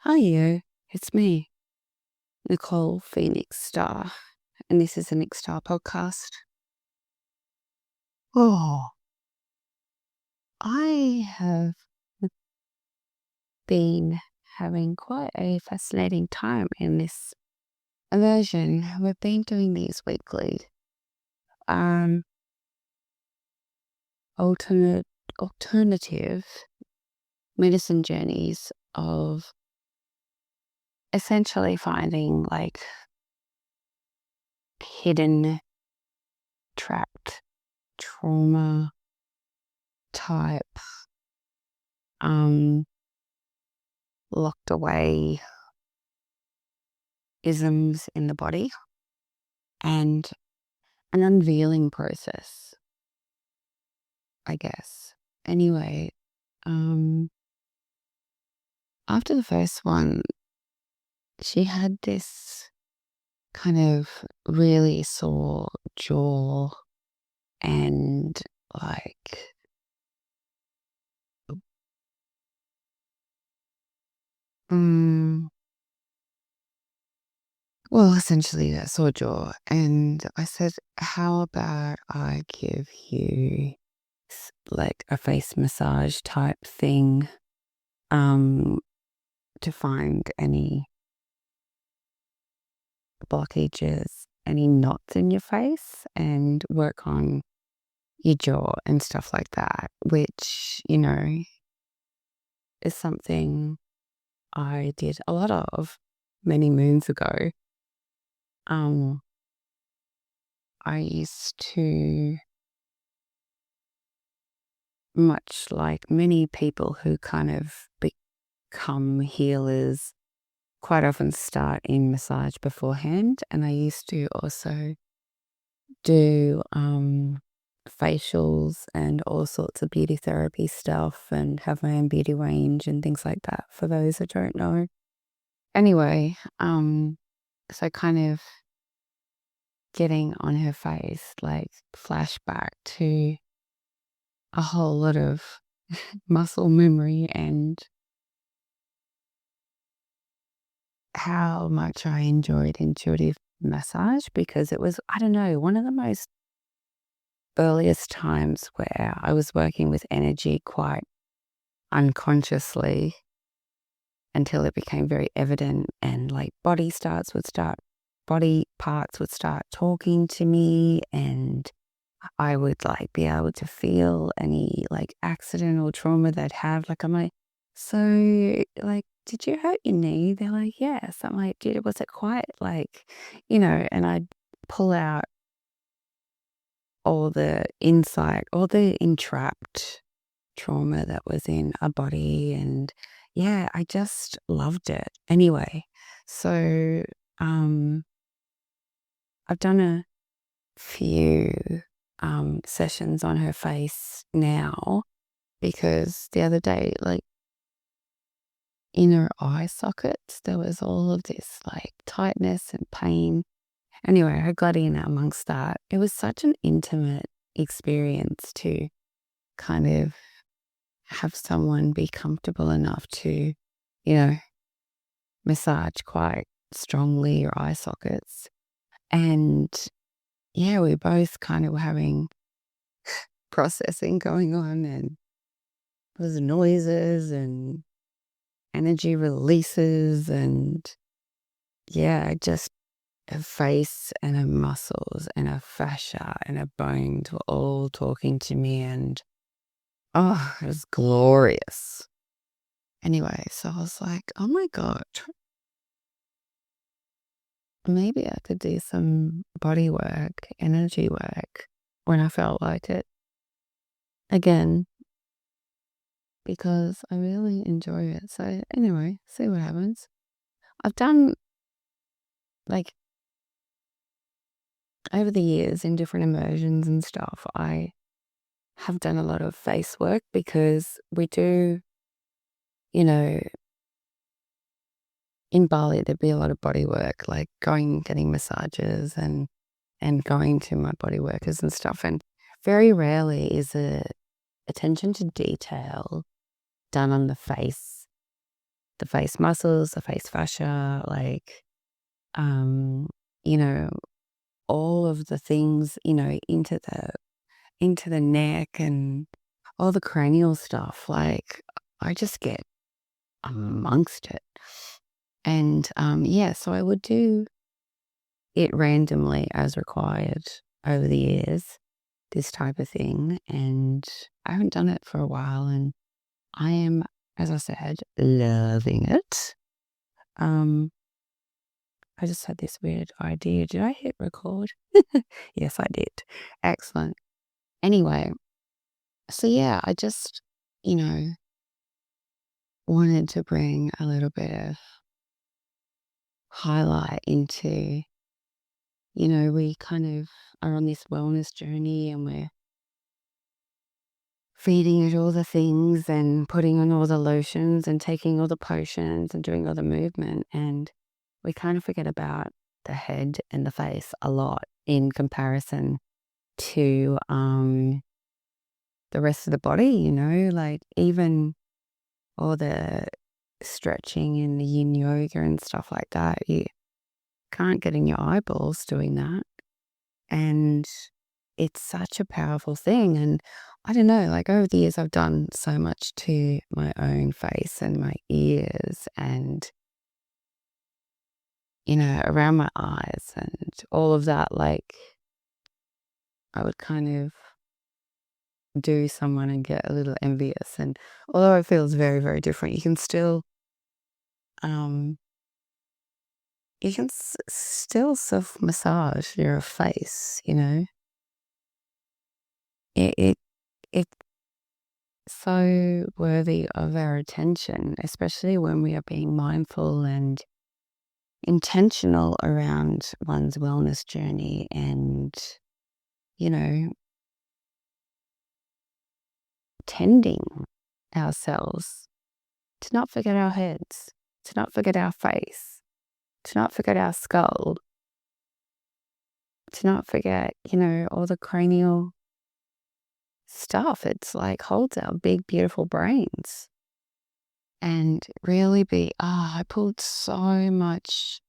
Hi, you. It's me, Nicole Phoenix Star, and this is a NikStarr podcast. Oh, I have been having quite a fascinating time in this immersion. We've been doing these weekly um alternative medicine journeys of essentially finding like hidden, trapped trauma type locked away isms in the body and an unveiling process, I guess. Anyway, after the first one, she had this kind of really sore jaw and like, mm, well, essentially that sore jaw. And I said, how about I give you like a face massage type thing to find any blockages, any knots in your face and work on your jaw and stuff like that, which, is something I did a lot of many moons ago. I used to, much like many people who kind of become healers, quite often start in massage beforehand. And I used to also do facials and all sorts of beauty therapy stuff and have my own beauty range and things like that, for those that don't know. Anyway, so kind of getting on her face, like flashback to a whole lot of muscle memory and how much I enjoyed intuitive massage, because it was, I don't know, one of the most earliest times where I was working with energy quite unconsciously until it became very evident, and like body parts would start talking to me, and I would like be able to feel any like accident or trauma they'd have. Like I'm like, so like, did you hurt your knee? They're like, yes. I'm like, dude, was it quite like, and I'd pull out all the insight, all the entrapped trauma that was in our body. And yeah, I just loved it. Anyway, so I've done a few sessions on her face now, because the other day, like in her eye sockets, there was all of this like tightness and pain. Anyway, I got in amongst that. It was such an intimate experience to kind of have someone be comfortable enough to, massage quite strongly your eye sockets. And yeah, we both kind of were having processing going on, and there's noises and energy releases, and yeah, just her face and her muscles and her fascia and her bones were all talking to me, and oh, it was glorious. Anyway, so I was like, oh my God, maybe I could do some body work, energy work when I felt like it again, because I really enjoy it. So anyway, see what happens. I've done like over the years in different immersions and stuff, I have done a lot of face work, because we do, you know, in Bali, there'd be a lot of body work, like getting massages and going to my body workers and stuff. And very rarely is a attention to detail done on the face the face muscles, the face fascia, like, you know, all of the things, into the neck and all the cranial stuff. Like, I just get amongst it. And yeah, so I would do it randomly as required over the years, this type of thing. And I haven't done it for a while, and I am, as I said, loving it. I just had this weird idea. Did I hit record? Yes, I did. Excellent. Anyway, so yeah, I just, you know, wanted to bring a little bit of highlight into, we kind of are on this wellness journey, and we're feeding it all the things and putting on all the lotions and taking all the potions and doing all the movement. And we kind of forget about the head and the face a lot in comparison to the rest of the body, like even all the stretching and the yin yoga and stuff like that. You can't get in your eyeballs doing that. And it's such a powerful thing. And I don't know, like over the years, I've done so much to my own face and my ears and, around my eyes and all of that. Like, I would kind of do someone and get a little envious. And although it feels very, very different, um, you can still self massage your face. It it's so worthy of our attention, especially when we are being mindful and intentional around one's wellness journey and, you know, tending ourselves, to not forget our heads, to not forget our face, to not forget our skull, to not forget, all the cranial stuff. It's like holds our big, beautiful brains. And really I pulled so much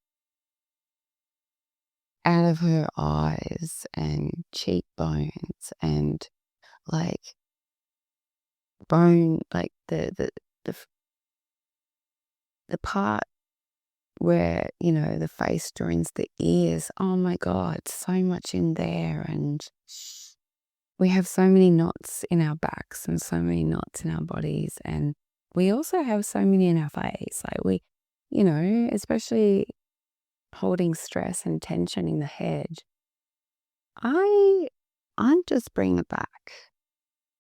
out of her eyes and cheekbones and like bone, like the part where, the face joins the ears. Oh my God, so much in there. And we have so many knots in our backs and so many knots in our bodies. And we also have so many in our face. Like especially holding stress and tension in the head. I'm just bringing it back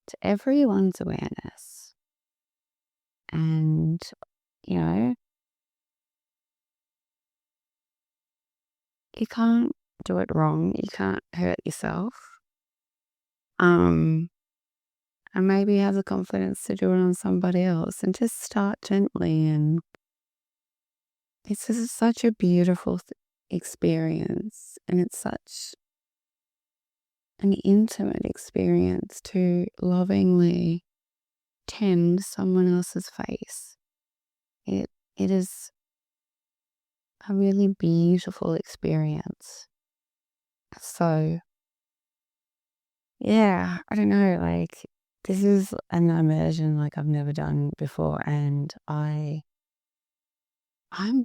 to everyone's awareness. And, you can't do it wrong. You can't hurt yourself. And maybe have the confidence to do it on somebody else, and just start gently. And it's just such a beautiful experience, and it's such an intimate experience to lovingly tend someone else's face. It is a really beautiful experience. So yeah, I don't know, like this is an immersion like I've never done before, and I'm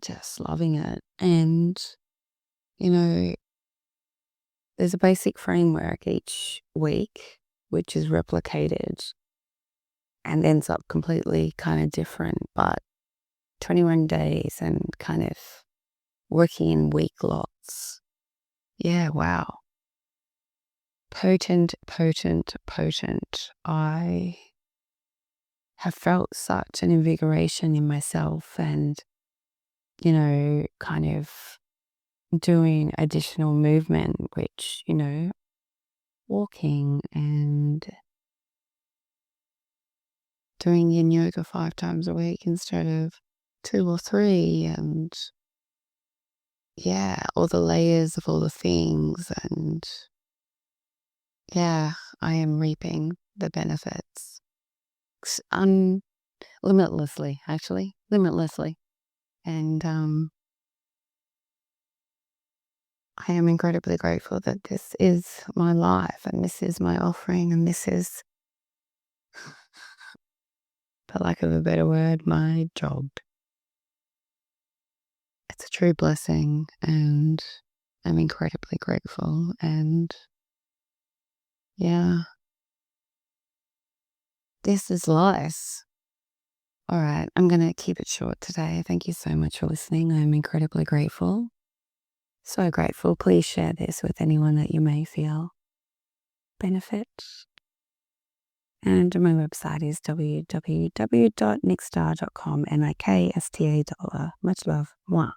just loving it. And there's a basic framework each week which is replicated and ends up completely kind of different, but 21 days and kind of working in week lots. Yeah, wow. Potent, potent, potent. I have felt such an invigoration in myself, and, kind of doing additional movement, which, walking and doing yin yoga 5 times a week instead of 2 or 3, and yeah, all the layers of all the things. And yeah, I am reaping the benefits limitlessly, actually. limitlessly. And I am incredibly grateful that this is my life and this is my offering and this is, for lack of a better word, my job. It's a true blessing and I'm incredibly grateful. And yeah, this is life. All right, I'm going to keep it short today. Thank you so much for listening. I'm incredibly grateful. So grateful. Please share this with anyone that you may feel benefit. And my website is www.nikstarr.com, NikStarr. Much love. Mwah.